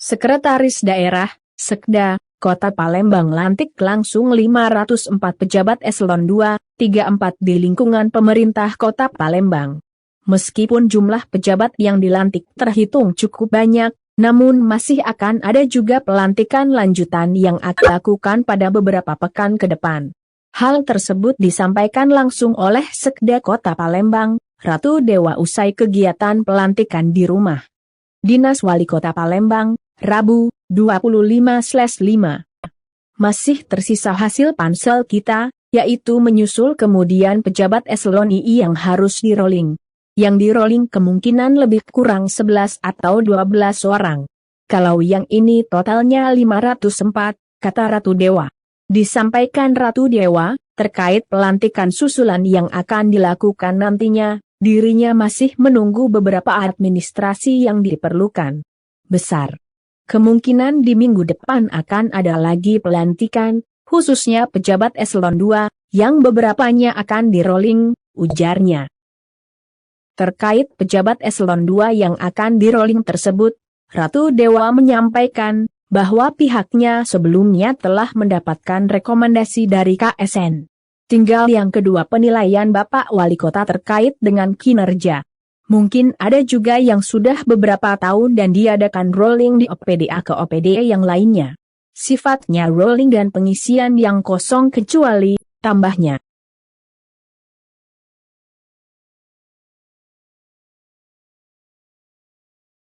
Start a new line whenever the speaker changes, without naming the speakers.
Sekretaris Daerah, Sekda, Kota Palembang lantik langsung 504 pejabat eselon 2, 34 di lingkungan pemerintah Kota Palembang. Meskipun jumlah pejabat yang dilantik terhitung cukup banyak, namun masih akan ada juga pelantikan lanjutan yang akan dilakukan pada beberapa pekan ke depan. Hal tersebut disampaikan langsung oleh Sekda Kota Palembang, Ratu Dewa usai kegiatan pelantikan di rumah Dinas Wali Kota Palembang, Rabu, 25/5. Masih tersisa hasil pansel kita, yaitu menyusul kemudian pejabat eselon II yang harus di-rolling. Yang di-rolling kemungkinan lebih kurang 11 atau 12 orang. Kalau yang ini totalnya 504, kata Ratu Dewa. Disampaikan Ratu Dewa, terkait pelantikan susulan yang akan dilakukan nantinya, dirinya masih menunggu beberapa administrasi yang diperlukan. Besar kemungkinan di minggu depan akan ada lagi pelantikan, khususnya pejabat eselon 2, yang beberapanya akan di-rolling, ujarnya. Terkait pejabat eselon 2 yang akan di-rolling tersebut, Ratu Dewa menyampaikan bahwa pihaknya sebelumnya telah mendapatkan rekomendasi dari KSN. Tinggal yang kedua penilaian Bapak Wali Kota terkait dengan kinerja. Mungkin ada juga yang sudah beberapa tahun dan diadakan rolling di OPDA ke OPDA yang lainnya. Sifatnya rolling dan pengisian yang kosong kecuali, tambahnya,